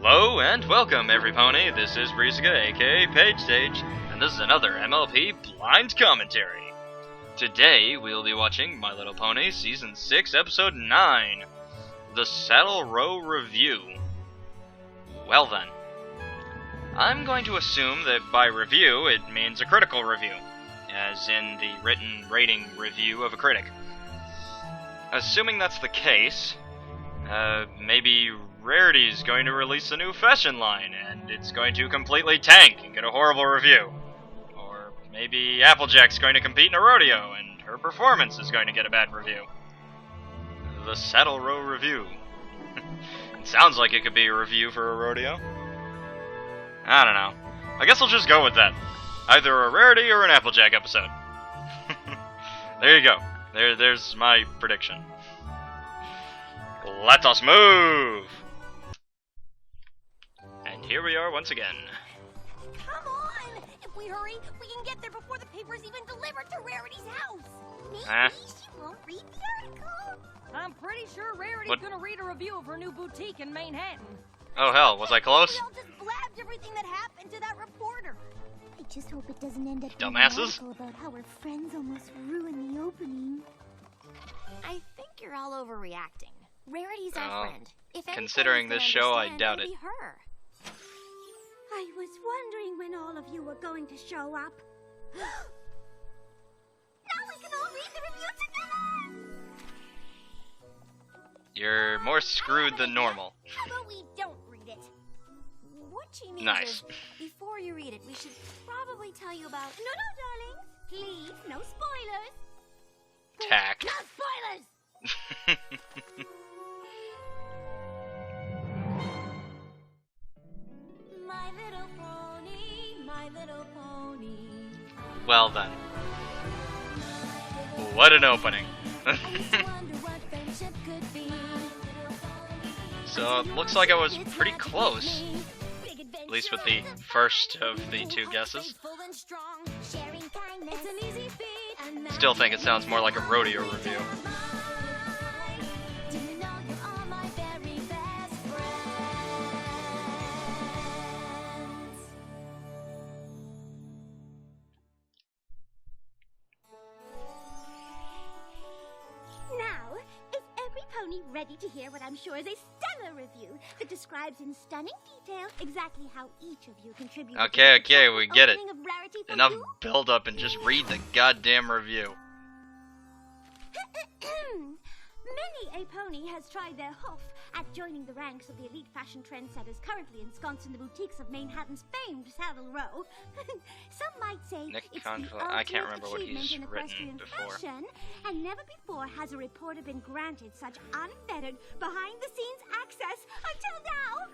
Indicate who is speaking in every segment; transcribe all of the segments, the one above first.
Speaker 1: Hello and welcome, every pony. This is Brizuga, aka Page Stage, and this is another MLP Blind Commentary. Today we'll be watching My Little Pony Season 6, Episode 9, The Saddle Row Review. Well then, I'm going to assume that by review it means a critical review, as in the written rating review of a critic. Assuming that's the case, maybe Rarity's going to release a new fashion line, and it's going to completely tank and get a horrible review. Or maybe Applejack's going to compete in a rodeo, and her performance is going to get a bad review. The Saddle Row Review. It sounds like it could be a review for a rodeo. I don't know. I guess I'll just go with that. Either a Rarity or an Applejack episode. There you go. There's my prediction. Let us move! And here we are once again.
Speaker 2: Come on! If we hurry, we can get there before the paper's even delivered to Rarity's house. Maybe she won't read the article.
Speaker 3: I'm pretty sure Rarity's gonna read a review of her new boutique in Manhattan.
Speaker 1: Oh hell, was I close?
Speaker 2: We all just blabbed everything that happened to that reporter.
Speaker 4: I just hope it doesn't end up
Speaker 1: Dumbasses.
Speaker 4: being an article about how her friends almost ruined the opening.
Speaker 2: I think you're all overreacting. Rarity's our friend. If
Speaker 1: considering this show, I doubt it.
Speaker 2: Her.
Speaker 4: I was wondering when all of you were going to show up.
Speaker 2: Now we can all read the review together!
Speaker 1: You're more screwed than normal.
Speaker 2: How about we don't read it? What she means
Speaker 1: Nice.
Speaker 2: is, before you read it, we should probably tell you about... No, darlings. Please, no spoilers.
Speaker 1: Tact.
Speaker 2: No spoilers! My little pony, my little pony.
Speaker 1: Well then. What an opening. So it looks like I was pretty close. At least with the first of the two guesses. Still think it sounds more like a rodeo review.
Speaker 4: Now, is every pony ready to hear what I'm sure is a stellar review that describes in stunning detail exactly how each of you contributed?
Speaker 1: Okay, we get it.
Speaker 4: Of Rarity for
Speaker 1: Enough
Speaker 4: you?
Speaker 1: build up and just read the goddamn review.
Speaker 4: Many a pony has tried their hoof at joining the ranks of the elite fashion trendsetters currently ensconced in the boutiques of Manhattan's famed Saddle Row. Some might say
Speaker 1: Nick
Speaker 4: it's
Speaker 1: Contra-
Speaker 4: the
Speaker 1: I can't
Speaker 4: ultimate
Speaker 1: remember what
Speaker 4: achievement
Speaker 1: he's
Speaker 4: in
Speaker 1: written
Speaker 4: equestrian
Speaker 1: before.
Speaker 4: fashion, and never before has a reporter been granted such unfettered, behind-the-scenes access until now.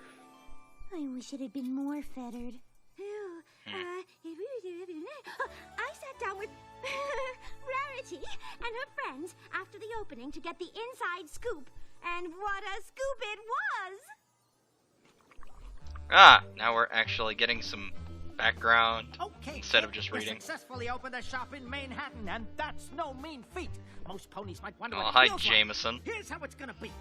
Speaker 4: I wish it had been more fettered. I sat down with Rarity and her friends after the opening to get the inside scoop, and what a scoop it was!
Speaker 1: Now we're actually getting some background
Speaker 5: Okay,
Speaker 1: instead of just reading.
Speaker 5: You successfully opened a shop in Manhattan, and that's no mean feat. Most ponies might wonder
Speaker 1: Oh,
Speaker 5: what it
Speaker 1: hi,
Speaker 5: feels
Speaker 1: Jameson.
Speaker 5: like. Here's how it's gonna be.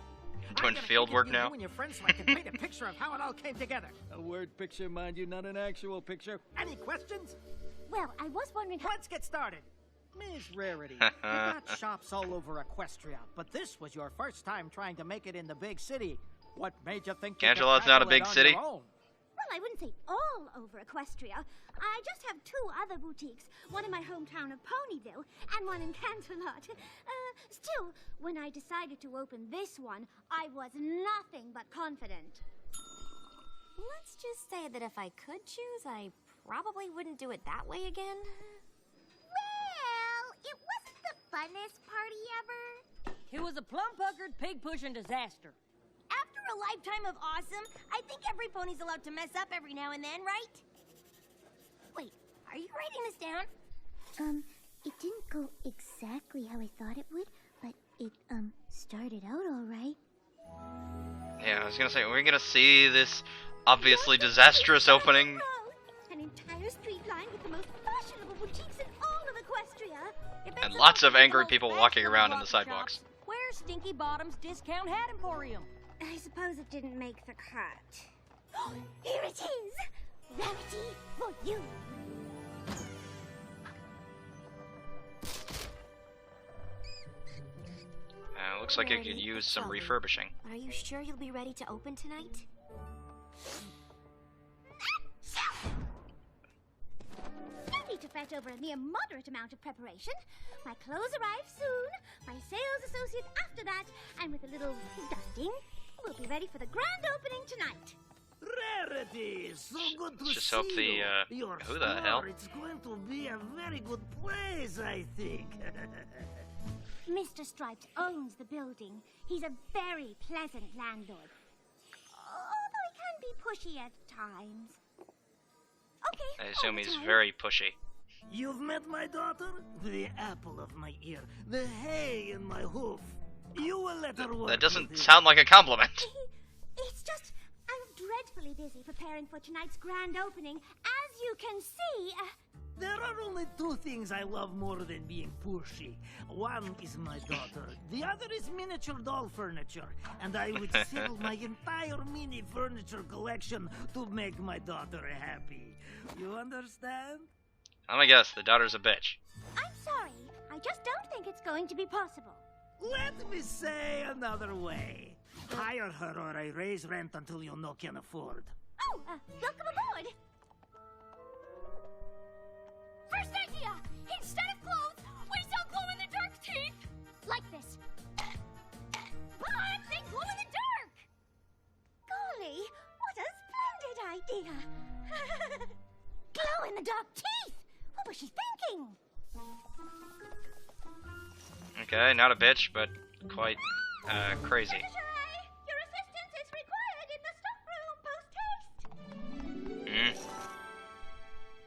Speaker 1: Doing
Speaker 5: I'm gonna
Speaker 1: field work
Speaker 5: interview
Speaker 1: now?
Speaker 5: You and your friends so I can paint a picture of how it all came together.
Speaker 6: A word picture, mind you, not an actual picture.
Speaker 5: Any questions?
Speaker 4: Well, I was wondering how...
Speaker 5: Let's get started. Ms. Rarity, you got shops all over Equestria, but this was your first time trying to make it in the big city. What made you think you could
Speaker 1: Cangelo's not a
Speaker 5: tackle
Speaker 1: big
Speaker 5: it on
Speaker 1: city?
Speaker 5: your own?
Speaker 4: Well, I wouldn't say all over Equestria. I just have two other boutiques, one in my hometown of Ponyville and one in Canterlot. Still, when I decided to open this one, I was nothing but confident.
Speaker 2: Let's just say that if I could choose, I probably wouldn't do it that way again.
Speaker 4: Well, it wasn't the funnest party ever.
Speaker 3: It was a plum-puckered, pig-pushing disaster.
Speaker 2: After a lifetime of awesome, I think every pony's allowed to mess up every now and then, right? Wait, are you writing this down?
Speaker 4: It didn't go exactly how I thought it would, but it, started out all right.
Speaker 1: Yeah, I was gonna say, we're gonna see this obviously disastrous opening.
Speaker 4: An entire street lined with the most fashionable boutiques in all of Equestria.
Speaker 1: And lots of angry people walking around in the sidewalks.
Speaker 3: Where's Stinky Bottom's Discount Hat Emporium?
Speaker 4: I suppose it didn't make the cut. Here it is! Rarity for you!
Speaker 1: Looks like it could use some refurbishing.
Speaker 2: Are you sure you'll be ready to open tonight?
Speaker 4: No need to fret over a mere moderate amount of preparation. My clothes arrive soon, my sales associate after that, and with a little dusting, we'll be ready for the grand opening tonight.
Speaker 7: Rarity, so good to
Speaker 1: Let's just
Speaker 7: see
Speaker 1: hope the,
Speaker 7: you. Your
Speaker 1: who the
Speaker 7: store,
Speaker 1: hell?
Speaker 7: It's going to be a very good place, I think.
Speaker 4: Mr. Stripes owns the building. He's a very pleasant landlord. Although he can be pushy at times. Okay.
Speaker 1: I assume he's
Speaker 4: time.
Speaker 1: very pushy.
Speaker 7: You've met my daughter? The apple of my ear, the hay in my hoof. You will let her work.
Speaker 1: That doesn't
Speaker 7: with
Speaker 1: sound like a compliment.
Speaker 4: It's just, I'm dreadfully busy preparing for tonight's grand opening. As you can see,
Speaker 7: There are only two things I love more than being pushy. One is my daughter. The other is miniature doll furniture. And I would sell my entire mini furniture collection to make my daughter happy. You understand?
Speaker 1: Let me guess, the daughter's a bitch.
Speaker 4: I'm sorry. I just don't think it's going to be possible.
Speaker 7: Let me say another way. Hire her or I raise rent until you no can afford.
Speaker 4: Oh, welcome aboard.
Speaker 3: First idea! Instead of clothes, we sell glow-in-the-dark teeth! Like this. But they glow in the dark!
Speaker 4: Golly, what a splendid idea. Glow-in-the-dark teeth. What was she thinking?
Speaker 1: Okay, not a bitch, but quite, crazy.
Speaker 4: Secretary, your assistance is required in the stockroom post-haste.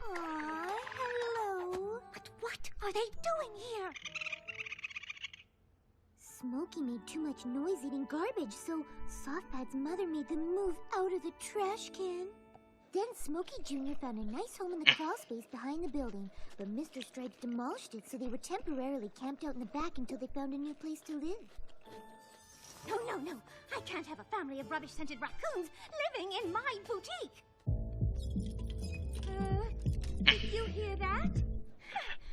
Speaker 4: Hello. But what are they doing here?
Speaker 8: Smokey made too much noise eating garbage, so Softpad's mother made them move out of the trash can. Then Smokey Jr. found a nice home in the crawl space behind the building, but Mr. Stripes demolished it, so they were temporarily camped out in the back until they found a new place to live.
Speaker 4: No, no, no. I can't have a family of rubbish-scented raccoons living in my boutique. Did you hear that?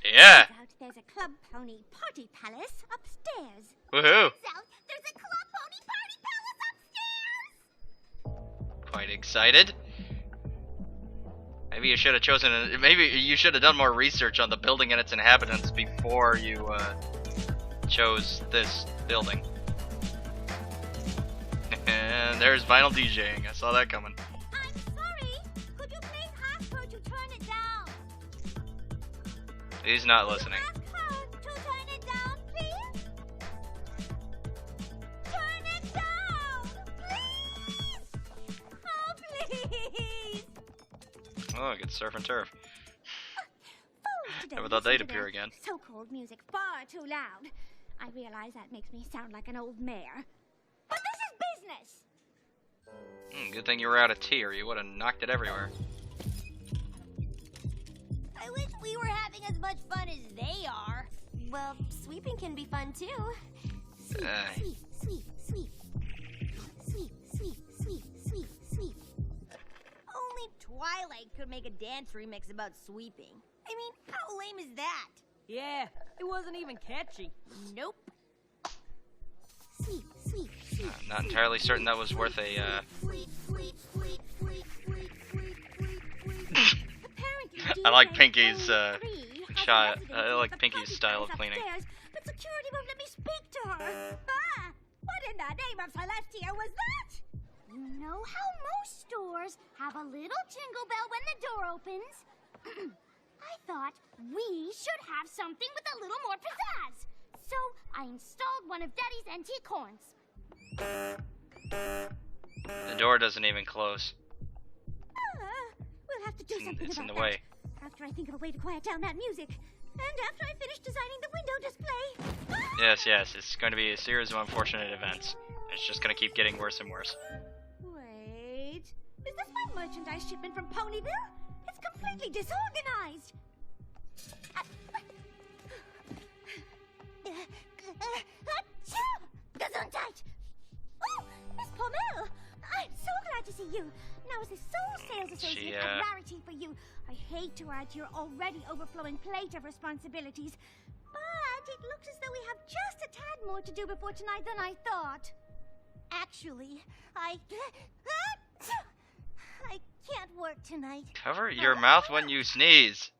Speaker 1: Yeah!
Speaker 4: Out there's a Club Pony Party Palace upstairs.
Speaker 1: Woohoo!
Speaker 4: South, there's a Club Pony Party Palace upstairs!
Speaker 1: Quite excited. Maybe you should have chosen. Maybe you should have done more research on the building and its inhabitants before you chose this building. And there's vinyl DJing. I saw that coming.
Speaker 4: I'm sorry. Could you please ask her to turn it down?
Speaker 1: He's not listening.
Speaker 4: Ask her to turn it down, please. Turn it down, please. Oh, please.
Speaker 1: Oh, good surf and turf.
Speaker 4: Phones today
Speaker 1: Never thought they'd
Speaker 4: listen to
Speaker 1: appear
Speaker 4: their
Speaker 1: again.
Speaker 4: So-called music far too loud. I realize that makes me sound like an old mare. But this is business.
Speaker 1: Good thing you were out of tea, or you would have knocked it everywhere.
Speaker 2: I wish we were having as much fun as they are. Well, sweeping can be fun too.
Speaker 8: Sweep, sweep, sweep, sweep. Sweep, sweep, sweep, sweep, sweep.
Speaker 2: Only Twilight could make a dance remix about sweeping. I mean, how lame is that?
Speaker 3: Yeah, it wasn't even catchy.
Speaker 2: Nope.
Speaker 8: Sweep, sweep, sweep.
Speaker 1: I'm not entirely certain that was worth a,
Speaker 8: Sweep, sweep, sweep, sweep, sweep, sweep, sweep, sweep.
Speaker 4: Apparently,
Speaker 1: I like
Speaker 4: DJ
Speaker 1: Pinky's,
Speaker 4: 03 has
Speaker 1: shot.
Speaker 4: residence
Speaker 1: I like
Speaker 4: in the
Speaker 1: Pinky's
Speaker 4: party
Speaker 1: style of
Speaker 4: palace
Speaker 1: cleaning.
Speaker 4: upstairs, but security won't let me speak to her. What in the name of Celestia was that?
Speaker 8: You know how most stores have a little jingle bell when the door opens? I thought we should have something with a little more pizzazz. So I installed one of Daddy's antique horns.
Speaker 1: The door doesn't even close.
Speaker 4: We'll have to do something
Speaker 1: It's in
Speaker 4: about
Speaker 1: the way.
Speaker 4: that. After I think of a way to quiet down that music. And after I finish designing the window display.
Speaker 1: Yes, yes, it's going to be a series of unfortunate events. It's just going to keep getting worse and worse.
Speaker 4: Wait. Is this my merchandise shipment from Ponyville? It's completely disorganized. Gesundheit! Oh, Miss Pommel! I'm so glad to to see you. Now as the sole sales associate at Rarity for you, I hate to add to your already overflowing plate of responsibilities, but it looks as though we have just a tad more to do before tonight than I thought. Actually, I can't work tonight.
Speaker 1: Cover your mouth when you sneeze.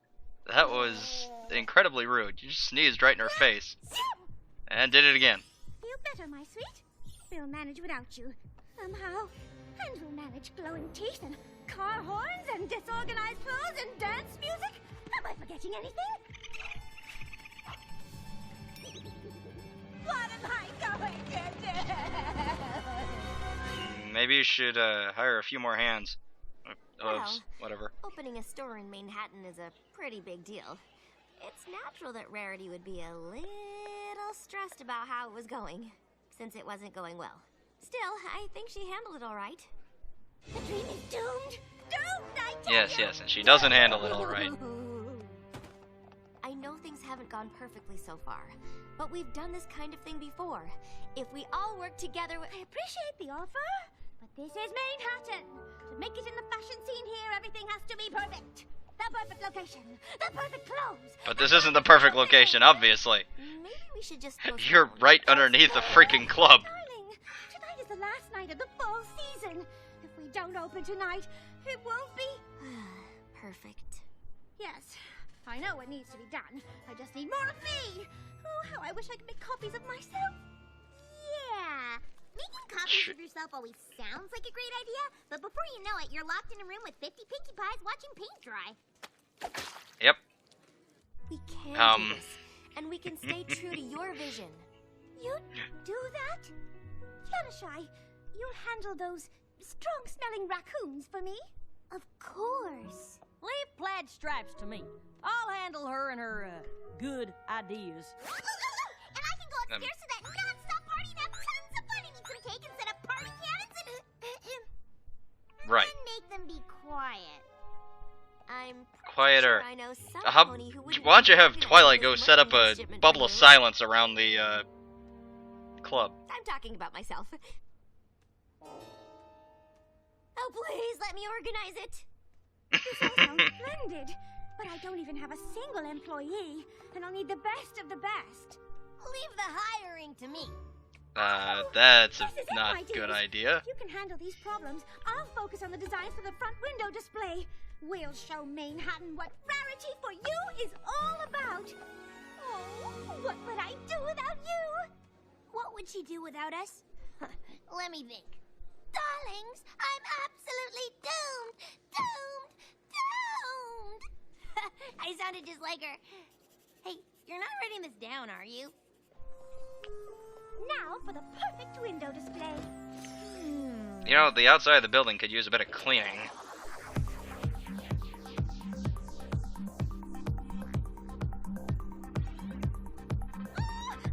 Speaker 1: That was incredibly rude. You just sneezed right in her face. And did it again.
Speaker 4: Feel better, my sweet? We'll manage without you. Somehow. And we'll manage glowing teeth and car horns and disorganized clothes and dance music. Am I forgetting anything? What am I going to do?
Speaker 1: Maybe you should hire a few more hands. Oops, whatever.
Speaker 8: Opening a store in Manhattan is a pretty big deal. It's natural that Rarity would be a little stressed about how it was going, since it wasn't going well. Still, I think she handled it all right.
Speaker 4: The dream is doomed. Doomed, I tell you.
Speaker 1: Yes, and she doesn't handle it all right.
Speaker 8: I know things haven't gone perfectly so far, but we've done this kind of thing before. If we all work together,
Speaker 4: I appreciate the offer, but this is Manhattan. To make it in the fashion scene here, everything has to be perfect. The perfect location, the perfect clothes.
Speaker 1: But this isn't the perfect location, obviously.
Speaker 8: maybe we should just
Speaker 1: You're right underneath the freaking club.
Speaker 4: Darling, tonight is the last night of the fall season. If we don't open tonight, it won't be...
Speaker 8: perfect.
Speaker 4: Yes, I know what needs to be done. I just need more of me. Oh, how I wish I could make copies of myself.
Speaker 2: Yeah. Making copies of yourself always sounds like a great idea, but before you know it, you're locked in a room with 50 Pinkie Pies watching paint dry.
Speaker 1: Yep.
Speaker 8: We can do this, and we can stay true to your vision.
Speaker 4: You do that? Fluttershy, you'll handle those strong-smelling raccoons for me?
Speaker 8: Of course.
Speaker 9: Leave plaid stripes to me. I'll handle her and her, good ideas.
Speaker 2: And I can go upstairs to that non-stop party and have tons of fun and eat some cake and set up party cannons and...
Speaker 1: Right.
Speaker 2: And make them be quiet.
Speaker 8: I'm
Speaker 1: Quieter.
Speaker 8: sure I know some pony who would
Speaker 1: Why don't you have Twilight go set up a bubble of silence around the, club?
Speaker 8: I'm talking about myself. Oh, please, let me organize it.
Speaker 4: This all sounds splendid, but I don't even have a single employee, and I'll need the best of the best.
Speaker 2: Leave the hiring to me.
Speaker 1: That's
Speaker 4: This is it,
Speaker 1: not
Speaker 4: my
Speaker 1: a good
Speaker 4: dears.
Speaker 1: idea.
Speaker 4: You can handle these problems. I'll focus on the designs for the front window display. We'll show Manhattan what Rarity for you is all about. Oh, what would I do without you?
Speaker 2: What would she do without us? Let me think. Darlings, I'm absolutely doomed! Doomed! Doomed! I sounded just like her. Hey, you're not writing this down, are you?
Speaker 4: Now for the perfect window display.
Speaker 1: You know, the outside of the building could use a bit of cleaning.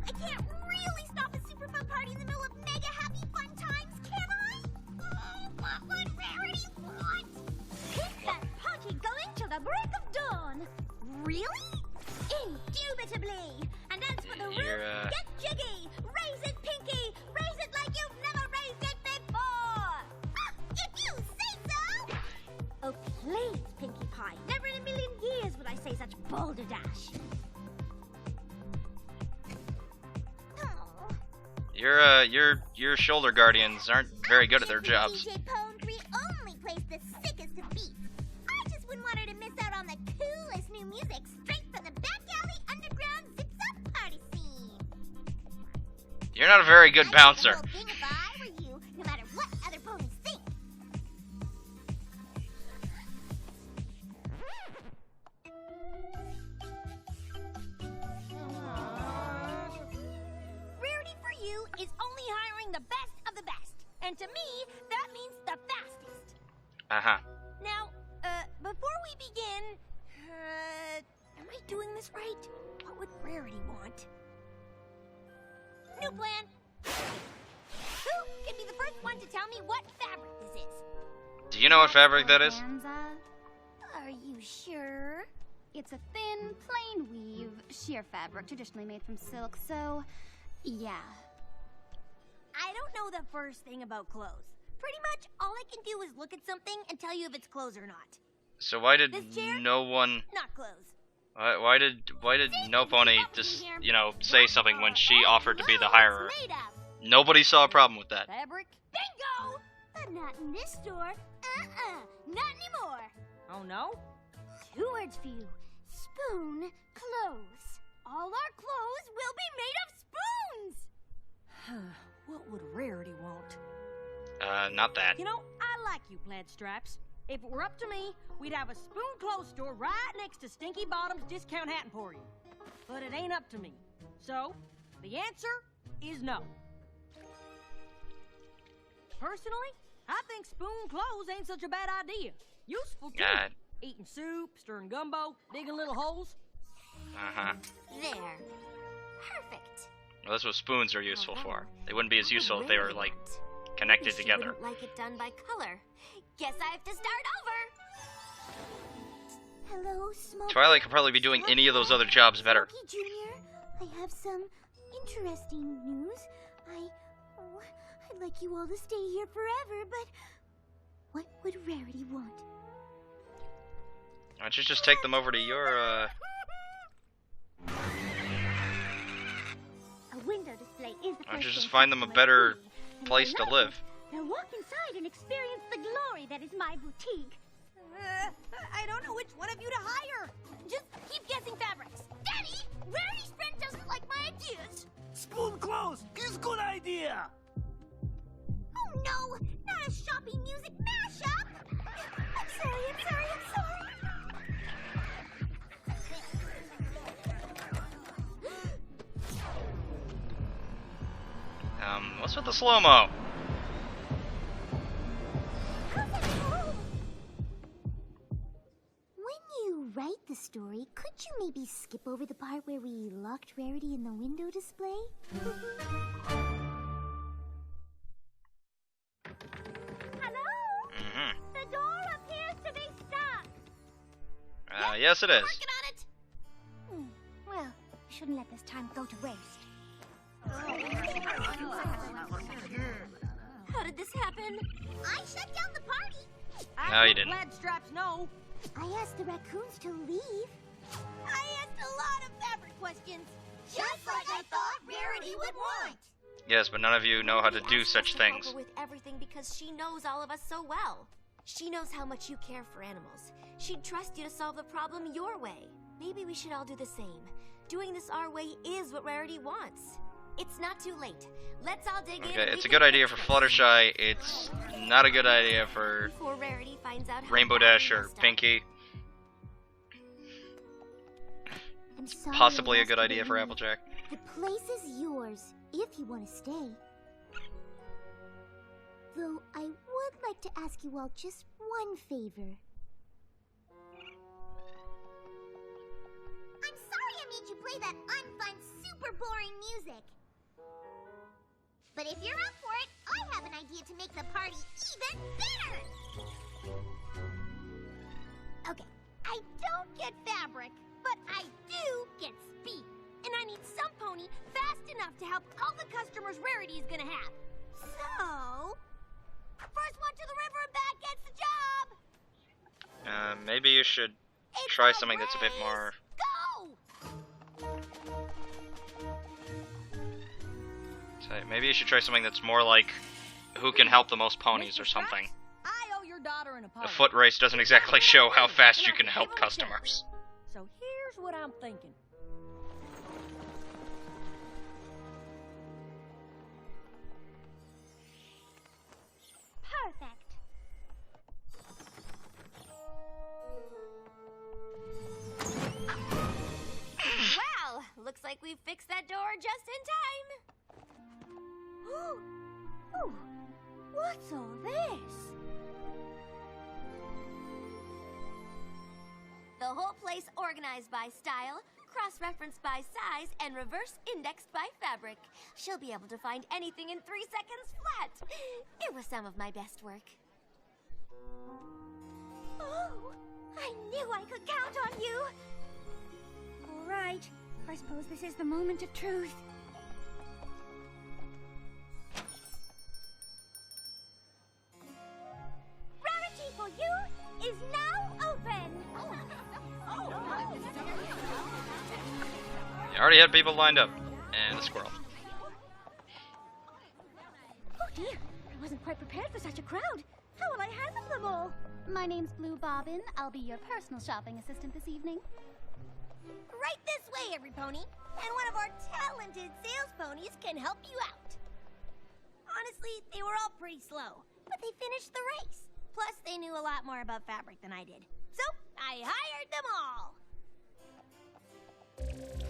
Speaker 2: I can't really stop a super fun party in the middle of mega happy fun times, can I? Oh, what would Rarity want?
Speaker 4: Keep that party going till the break of dawn.
Speaker 2: Really?
Speaker 4: Indubitably. And as for the roof,
Speaker 1: You're,
Speaker 4: get jiggy. Raise it, Pinky. Raise it like you've never raised it before.
Speaker 2: If you say so!
Speaker 4: Oh, please, Pinkie Pie. Never in a million years would I say such balderdash.
Speaker 2: Oh.
Speaker 1: Your shoulder guardians aren't very good at their jobs.
Speaker 2: DJ Pondry only plays the sickest of beats. I just wouldn't want her to miss out on the coolest new music straight from the back alley underground zips-up party scene.
Speaker 1: You're not a very good bouncer.
Speaker 2: I'd do the whole thing if I were you, no matter what other ponies think.
Speaker 9: Rarity for you is only hiring the best of the best. And to me, that means the fastest.
Speaker 1: Uh-huh.
Speaker 9: Now, before we begin, am I doing this right? What would Rarity want? New plan. Who can be the first one to tell me what fabric this is?
Speaker 1: Do you know what fabric that is?
Speaker 3: Are you sure? It's a thin, plain weave, sheer fabric traditionally made from silk, so yeah.
Speaker 9: I don't know the first thing about clothes, Pretty much all I can do is look at something and tell you if it's clothes or not.
Speaker 1: So why did
Speaker 9: This chair?
Speaker 1: no one?
Speaker 9: Not clothes.
Speaker 1: Why did No Pony just say something when she offered to be the hirer?
Speaker 9: Made of
Speaker 1: Nobody saw a problem with that.
Speaker 9: fabric.
Speaker 4: Bingo! But not in this store. Not anymore.
Speaker 9: Oh no?
Speaker 4: 2 words for you. Spoon clothes.
Speaker 9: All our clothes will be made of spoons! What would Rarity want?
Speaker 1: Not that.
Speaker 9: You know, I like you, Plaid Stripes. If it were up to me, we'd have a spoon clothes store right next to Stinky Bottom's Discount Hat Emporium. But it ain't up to me. So, the answer is no. Personally, I think spoon clothes ain't such a bad idea. Useful, too.
Speaker 1: God.
Speaker 9: Eating soup, stirring gumbo, digging little holes.
Speaker 1: Uh-huh.
Speaker 8: There. Perfect.
Speaker 1: Well, that's what spoons are useful for. They wouldn't be as useful if they were, like, connected together.
Speaker 8: Like it done by color. Guess I have to start over. Hello, Smokey.
Speaker 1: Twilight could probably be doing any of those other jobs better.
Speaker 8: Smokey Jr., I have some interesting news. I'd like you all to stay here forever, but what would Rarity want?
Speaker 1: Why don't you just take them over to your,
Speaker 4: A window display is the
Speaker 1: Why don't you
Speaker 4: first
Speaker 1: just
Speaker 4: thing
Speaker 1: find them a
Speaker 4: customers
Speaker 1: better
Speaker 4: see. And
Speaker 1: place
Speaker 4: if
Speaker 1: to
Speaker 4: they
Speaker 1: live?
Speaker 4: like it, they'll walk inside and experience the glory that is my boutique.
Speaker 9: I don't know which one of you to hire. Just keep guessing fabrics.
Speaker 2: Daddy, Rarity's friend doesn't like my ideas.
Speaker 7: Spoon clothes is good idea.
Speaker 2: Oh no, not a shopping music mashup. I'm sorry.
Speaker 1: What's with the slow-mo?
Speaker 8: When you write the story, could you maybe skip over the part where we locked Rarity in the window display?
Speaker 4: Hello?
Speaker 1: Mm-hmm.
Speaker 4: The door appears to be stuck.
Speaker 1: Yes it is.
Speaker 2: Working on it.
Speaker 4: Well, we shouldn't let this time go to waste.
Speaker 9: How did this happen?
Speaker 2: I shut down the party.
Speaker 1: No, you didn't.
Speaker 9: Plaid Stripes know.
Speaker 8: I asked the raccoons to leave.
Speaker 9: I asked a lot of fabric questions.
Speaker 2: Just like I thought Rarity would want.
Speaker 1: Yes, but none of you know how to do such things.
Speaker 8: Help her with everything because she knows all of us so well. She knows how much you care for animals. She'd trust you to solve the problem your way. Maybe we should all do the same. Doing this our way is what Rarity wants. It's not too late. Let's all dig in.
Speaker 1: Okay, it's a good idea for Fluttershy. It's not a good idea for
Speaker 8: Before Rarity finds out how
Speaker 1: Rainbow
Speaker 8: badly
Speaker 1: Dash or
Speaker 8: messed up.
Speaker 1: Pinky.
Speaker 8: I'm sorry
Speaker 1: Possibly
Speaker 8: I
Speaker 1: a good
Speaker 8: asked you
Speaker 1: idea
Speaker 8: to
Speaker 1: for
Speaker 8: leave.
Speaker 1: Applejack.
Speaker 8: The place is yours, if you want to stay. Though I would like to ask you all just one favor.
Speaker 2: I'm sorry I made you play that unfun, super boring music. But if you're up for it, I have an idea to make the party even better. Okay, I don't get fabric, but I do get speed.
Speaker 9: And I need some pony fast enough to help all the customers Rarity is gonna have.
Speaker 2: So, first one to the river and back gets the job.
Speaker 1: Maybe you should
Speaker 2: It's
Speaker 1: try
Speaker 2: a
Speaker 1: something that's a bit
Speaker 2: race.
Speaker 1: more...
Speaker 2: Go!
Speaker 1: Maybe you should try something that's more like who can help the most ponies or
Speaker 9: Mr. Stripes,
Speaker 1: something.
Speaker 9: I owe your daughter an
Speaker 1: A
Speaker 9: apology.
Speaker 1: foot race doesn't exactly show how fast you can help customers.
Speaker 9: So here's what I'm thinking.
Speaker 4: Perfect.
Speaker 8: Well, looks like we fixed that door just in time.
Speaker 4: Ooh, what's all this?
Speaker 8: The whole place organized by style, cross-referenced by size, and reverse-indexed by fabric. She'll be able to find anything in 3 seconds flat. It was some of my best work.
Speaker 4: Oh, I knew I could count on you. All right, I suppose this is the moment of truth. is now open.
Speaker 1: You already had people lined up. And a squirrel.
Speaker 4: Oh dear, I wasn't quite prepared for such a crowd. How will I handle them all?
Speaker 8: My name's Blue Bobbin. I'll be your personal shopping assistant this evening.
Speaker 2: Right this way, every pony. And one of our talented sales ponies can help you out. Honestly, they were all pretty slow, but they finished the race. Plus, they knew a lot more about fabric than I did. So, I hired them all.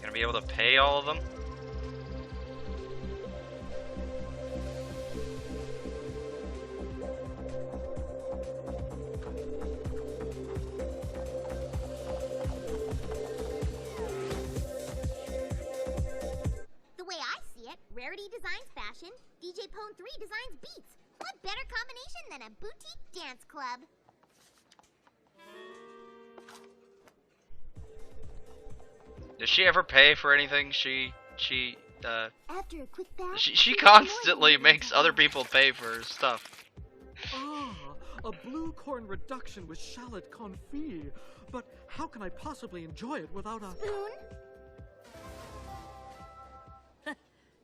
Speaker 1: Gonna be able to pay all of them?
Speaker 2: The way I see it, Rarity designs fashion, DJ Pone 3 designs beats. What better combination than a boutique dance club?
Speaker 1: Does she ever pay for anything?
Speaker 8: After a quick bath,
Speaker 1: She constantly makes other people pay for stuff.
Speaker 6: Ah, a blue corn reduction with shallot confit. But how can I possibly enjoy it without a...
Speaker 2: Spoon?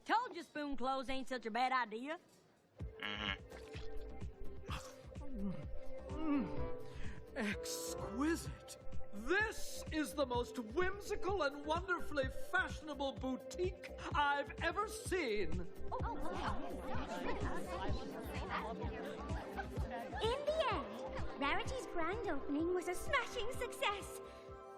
Speaker 9: Told you spoon clothes ain't such a bad idea.
Speaker 6: Exquisite. This is the most whimsical and wonderfully fashionable boutique I've ever seen.
Speaker 4: In the end, Rarity's grand opening was a smashing success.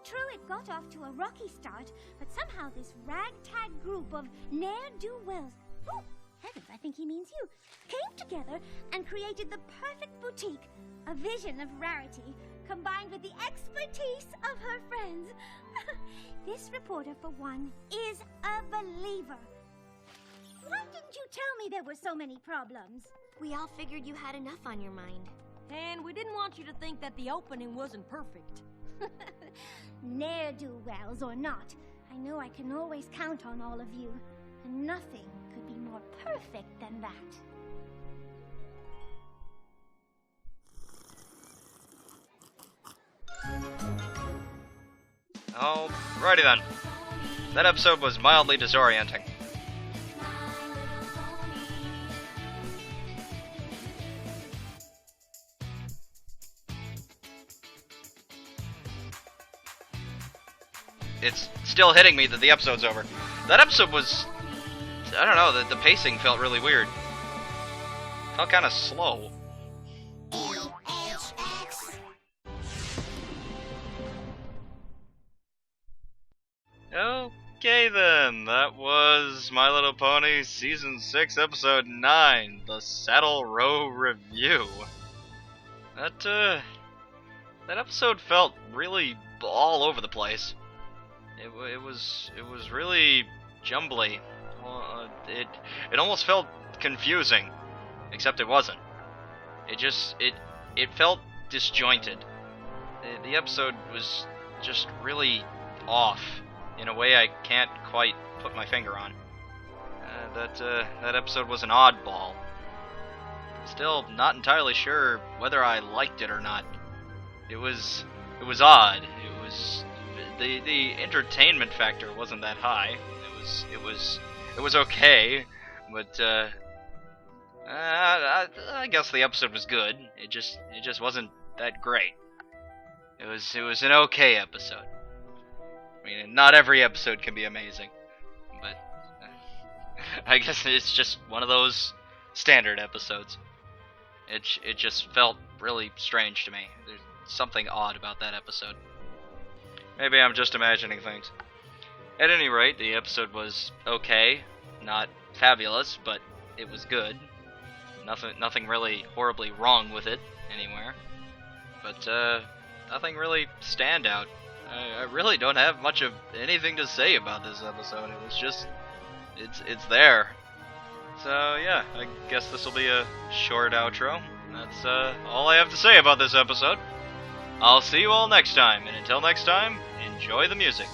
Speaker 4: True, it got off to a rocky start, but somehow this ragtag group of ne'er-do-wells, oh, heavens, I think he means you, came together and created the perfect boutique, a vision of Rarity, combined with the expertise of her friends. This reporter, for one, is a believer. Why didn't you tell me there were so many problems?
Speaker 2: We all figured you had enough on your mind.
Speaker 9: And we didn't want you to think that the opening wasn't perfect.
Speaker 4: Ne'er-do-wells or not, I know I can always count on all of you, and nothing could be more perfect than that.
Speaker 1: Alrighty then. That episode was mildly disorienting. It's still hitting me that the episode's over. That episode was... I don't know, the pacing felt really weird. Felt kind of slow. Okay then, that was My Little Pony Season 6, Episode 9, The Saddle Row Review. That episode felt really all over the place. It was really jumbly. It almost felt confusing, except it wasn't. It felt disjointed. The episode was just really off in a way I can't quite put my finger on. That episode was an oddball. Still not entirely sure whether I liked it or not. It was odd. It was the entertainment factor wasn't that high. It was okay, but I guess the episode was good. It just wasn't that great. It was an okay episode. I mean, not every episode can be amazing, but I guess it's just one of those standard episodes. It just felt really strange to me. There's something odd about that episode. Maybe I'm just imagining things. At any rate, the episode was okay, not fabulous, but it was good. Nothing really horribly wrong with it anywhere. But nothing really stand out. I really don't have much of anything to say about this episode. It was just, it's there. So yeah, I guess this will be a short outro. That's all I have to say about this episode. I'll see you all next time, and until next time, enjoy the music.